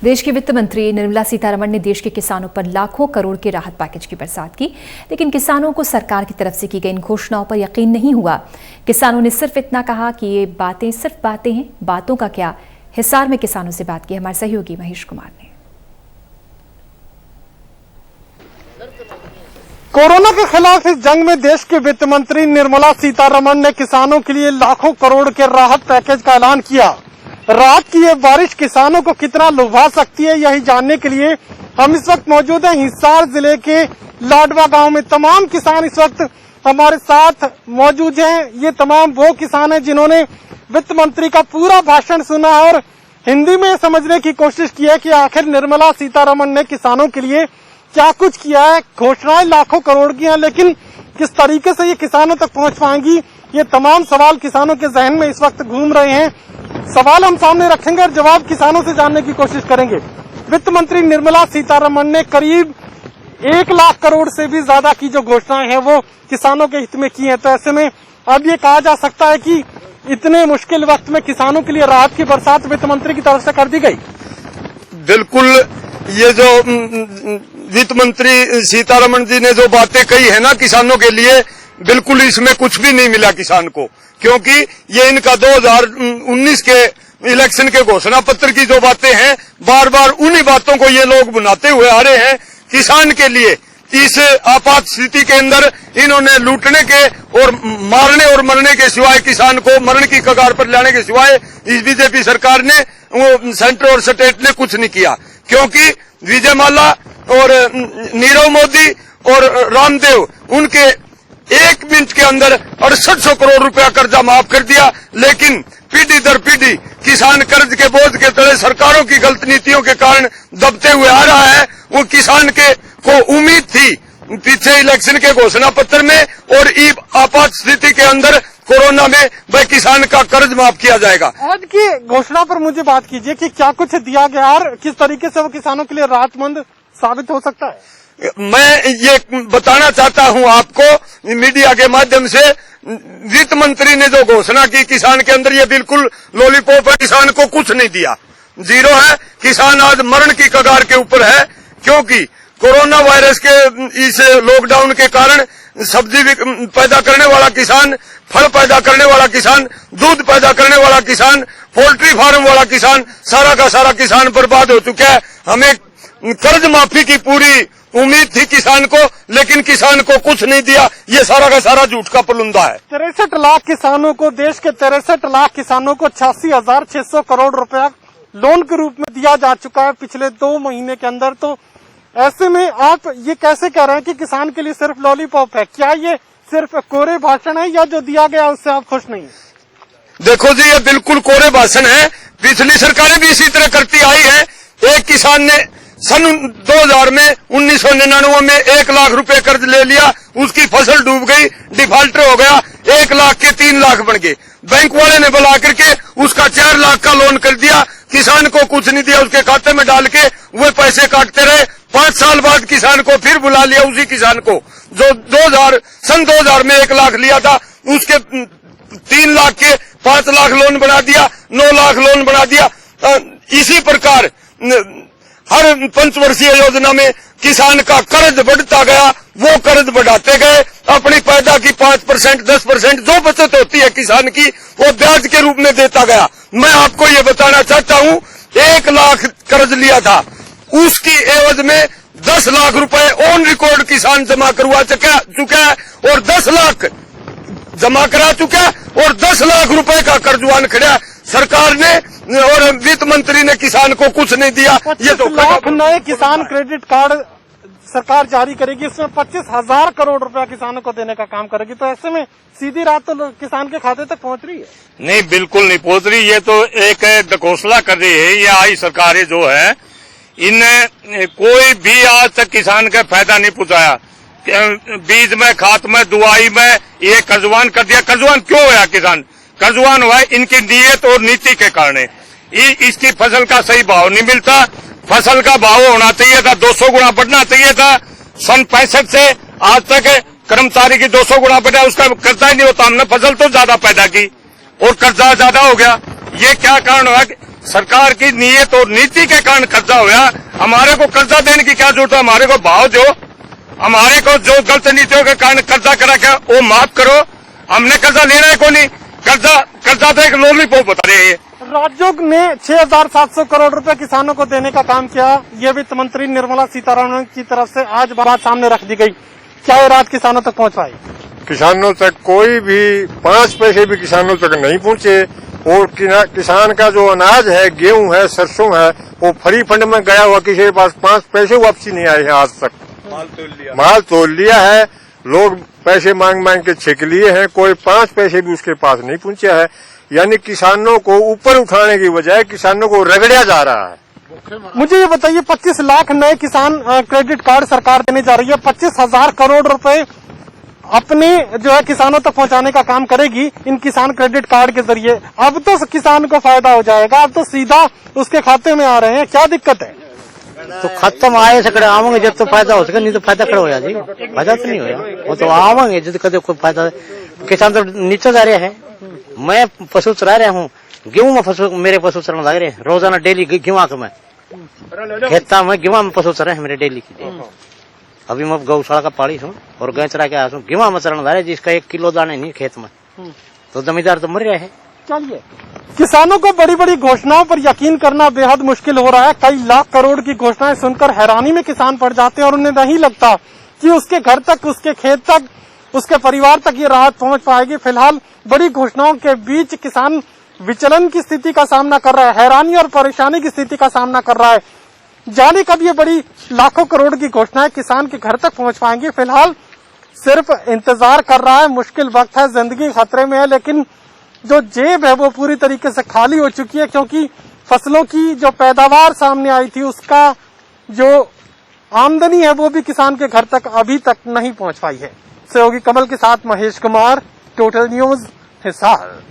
देश की वित्त मंत्री निर्मला सीतारमण ने देश के किसानों पर लाखों करोड़ के राहत पैकेज की बरसात की, लेकिन किसानों को सरकार की तरफ से की गई इन घोषणाओं पर यकीन नहीं हुआ। किसानों ने सिर्फ इतना कहा कि ये बातें सिर्फ बातें हैं, बातों का क्या। हिसार में किसानों से बात की हमारे सहयोगी महेश कुमार ने। कोरोना के खिलाफ इस जंग में देश के वित्त मंत्री निर्मला सीतारमण ने किसानों के लिए लाखों करोड़ के राहत पैकेज का ऐलान किया। रात की ये बारिश किसानों को कितना लुभा सकती है, यही जानने के लिए हम इस वक्त मौजूद हैं हिसार जिले के लाडवा गांव में। तमाम किसान इस वक्त हमारे साथ मौजूद हैं। ये तमाम वो किसान हैं जिन्होंने वित्त मंत्री का पूरा भाषण सुना और हिंदी में समझने की कोशिश की है कि आखिर निर्मला सीतारमण ने किसानों के लिए क्या कुछ किया है। घोषणाएं लाखों करोड़ की हैं, लेकिन किस तरीके से ये किसानों तक पहुंच पाएंगी, ये तमाम सवाल किसानों के जहन में इस वक्त घूम रहे हैं। सवाल हम सामने रखेंगे और जवाब किसानों से जानने की कोशिश करेंगे। वित्त मंत्री निर्मला सीतारमण ने करीब 1 लाख करोड़ से भी ज्यादा की जो घोषणाएं हैं वो किसानों के हित में की हैं। तो ऐसे में अब ये कहा जा सकता है कि इतने मुश्किल वक्त में किसानों के लिए राहत की बरसात वित्त मंत्री की तरफ से कर दी गई। बिल्कुल, ये जो वित्त मंत्री सीतारमण जी ने जो बातें कही है ना किसानों के लिए, बिल्कुल इसमें कुछ भी नहीं मिला किसान को, क्योंकि ये इनका 2019 के इलेक्शन के घोषणा पत्र की जो बातें हैं, बार बार उन्हीं बातों को ये लोग बनाते हुए आ रहे हैं। किसान के लिए इस आपात स्थिति के अंदर इन्होंने लूटने के और मारने और मरने के सिवाय, किसान को मरण की कगार पर लाने के सिवाय इस बीजेपी सरकार ने, वो सेंटर और स्टेट ने कुछ नहीं किया। क्योंकि विजय माला और नीरव मोदी और रामदेव उनके 1 मिनट के अंदर 6800 करोड़ रुपया कर्जा माफ कर दिया, लेकिन पीढ़ी दर पीढ़ी किसान कर्ज के बोझ के तले सरकारों की गलत नीतियों के कारण दबते हुए आ रहा है। वो किसान को उम्मीद थी पीछे इलेक्शन के घोषणा पत्र में और आपात स्थिति के अंदर कोरोना में वह किसान का कर्ज माफ किया जाएगा। आज की घोषणा पर मुझे बात कीजिए कि क्या कुछ दिया गया और किस तरीके से वो किसानों के लिए राहतमंद साबित हो सकता है। मैं ये बताना चाहता हूं आपको मीडिया के माध्यम से, वित्त मंत्री ने जो घोषणा की किसान के अंदर, ये बिल्कुल लॉलीपॉप है। किसान को कुछ नहीं दिया, जीरो है। किसान आज मरण की कगार के ऊपर है, क्योंकि कोरोना वायरस के इस लॉकडाउन के कारण सब्जी पैदा करने वाला किसान, फल पैदा करने वाला किसान, दूध पैदा करने वाला किसान, पोल्ट्री फार्म वाला किसान, सारा का सारा किसान बर्बाद हो चुका है। हमें कर्ज माफी की पूरी उम्मीद थी किसान को, लेकिन किसान को कुछ नहीं दिया। ये सारा का सारा झूठ का पुलिंदा है। 63 लाख किसानों को, देश के 63 लाख किसानों को 86,600 करोड़ रुपया लोन के रूप में दिया जा चुका है पिछले 2 महीने के अंदर। तो ऐसे में आप ये कैसे कह रहे हैं कि किसान के लिए सिर्फ लॉलीपॉप है? क्या ये सिर्फ कोरे भाषण है या जो दिया गया उससे आप खुश नहीं? देखो जी, ये बिल्कुल कोरे भाषण है। पिछली सरकारें भी इसी तरह करती आई है। एक किसान ने सन 2000 में 1999 में 1 लाख रुपए कर्ज ले लिया, उसकी फसल डूब गई, डिफाल्टर हो गया, 1 लाख के 3 लाख बन गए। बैंक वाले ने बुला करके उसका 4 लाख का लोन कर दिया, किसान को कुछ नहीं दिया, उसके खाते में डाल के वो पैसे काटते रहे। 5 साल बाद किसान को फिर बुला लिया, उसी किसान को जो सन 2000 में 1 लाख लिया था, उसके 3 लाख के 5 लाख लोन बना दिया, 9 लाख लोन बना दिया। इसी प्रकार हर पंचवर्षीय योजना में किसान का कर्ज बढ़ता गया, वो कर्ज बढ़ाते गए। अपनी पैदा की 5%, 10% जो बचत होती है किसान की, वो ब्याज के रूप में देता गया। मैं आपको ये बताना चाहता हूँ, 1 लाख कर्ज लिया था, उसकी एवज में 10 लाख रुपए ऑन रिकॉर्ड किसान जमा करवा चुका है और 10 लाख जमा करा चुका है और 10 लाख रुपए का कर्जवान खड़ा सरकार ने और वित्त मंत्री ने किसान को कुछ नहीं दिया। ये तो लाख नए किसान क्रेडिट कार्ड सरकार जारी करेगी, इसमें 25,000 करोड़ रुपया किसानों को देने का काम करेगी। तो ऐसे में सीधी रात तो किसान के खाते तक पहुंच रही है? नहीं, बिल्कुल नहीं पहुंच रही। ये तो एक घोषणा कर रही है। ये आई सरकारें जो है, इन्हें कोई भी आज तक किसान का फायदा नहीं पहुंचाया। बीज में, खाद में, दुआई में ये कर्जवान कर दिया। कर्जवान क्यों हुआ किसान? कर्जवान हुआ इनकी नीयत और नीति के कारण। इसकी फसल का सही भाव नहीं मिलता। फसल का भाव होना चाहिए था 200 गुना बढ़ना चाहिए था। सन 65 से आज तक कर्मचारी की 200 गुना बढ़ा, उसका कर्जा ही नहीं होता। हमने फसल तो ज्यादा पैदा की और कर्जा ज्यादा हो गया। ये क्या कारण हुआ? सरकार की नीयत और नीति के कारण कर्जा हुआ। हमारे को कर्जा देने की क्या जरूरत है? हमारे को भाव दो, हमारे को जो गलत नीतियों के कारण कर्जा करा के वो माफ करो। हमने कर्जा लेना है को नहीं, कर्जा तो एक लॉलीपॉप बता रहे हैं। राज्यों ने 6,700 करोड़ रुपए किसानों को देने का काम किया। ये वित्त मंत्री निर्मला सीतारमण की तरफ से आज बात सामने रख दी गई। क्या ये राहत किसानों तक पहुंच पाई? किसानों तक कोई भी 5 पैसे भी किसानों तक नहीं पहुंचे। और किसान का जो अनाज है, गेहूं है, सरसों है, वो फ्री फंड में गया हुआ, किसी के पास 5 पैसे वापसी नहीं आए हैं आज तक। माल तोल लिया है, लोग पैसे मांग के छेक लिए हैं, कोई 5 पैसे भी उसके पास नहीं पहुंचा है। यानी किसानों को ऊपर उठाने की बजाय किसानों को रगड़ा जा रहा है। मुझे ये बताइए, 25 लाख नए किसान क्रेडिट कार्ड सरकार देने जा रही है। 25,000 करोड़ रुपए अपने जो है किसानों तक पहुंचाने का काम करेगी इन किसान क्रेडिट कार्ड के जरिए। अब तो किसान को फायदा हो जाएगा, अब तो सीधा उसके खाते में आ रहे हैं। क्या दिक्कत है? तो खत्म आए सकड़े आवेंगे जब तो फायदा हो सके, नहीं तो फायदा खड़ा हो जाए जी। फायदा तो नहीं होया, वो तो आवेंगे जब कदे कोई फायदा। किसान तो नीचे जा रहे हैं। मैं पशु चरा रहा हूँ, गेहूं में मेरे पशु चरण लग रहे हैं। रोजाना डेली गेहूं के मैं खेता में गेहूं में पशु चरा है मेरे डेली की। अभी मैं गौशाला का पाड़ी हूँ और गाय चरा के आया हूँ। गेहूं में चरण ला रहे जिसका 1 किलो दाने नहीं खेत में, तो जमींदार तो मर रहे हैं। चलिए, किसानों को बड़ी बड़ी घोषणाओं पर यकीन करना बेहद मुश्किल हो रहा है। कई लाख करोड़ की घोषणाएं सुनकर हैरानी में किसान पड़ जाते हैं और उन्हें नहीं लगता कि उसके घर तक, उसके खेत तक, उसके परिवार तक ये राहत पहुंच पाएगी। फिलहाल बड़ी घोषणाओं के बीच किसान विचलन की स्थिति का सामना कर रहा है, हैरानी और परेशानी की स्थिति का सामना कर रहा है। जाने कब ये बड़ी लाखों करोड़ की घोषणाएं किसान के घर तक पहुंच पाएंगी। फिलहाल सिर्फ इंतजार कर रहा है। मुश्किल वक्त है, जिंदगी खतरे में है, लेकिन जो जेब है वो पूरी तरीके से खाली हो चुकी है, क्योंकि फसलों की जो पैदावार सामने आई थी उसका जो आमदनी है वो भी किसान के घर तक अभी तक नहीं पहुंच पाई है। सहयोगी कमल के साथ महेश कुमार, टोटल न्यूज, हिसार।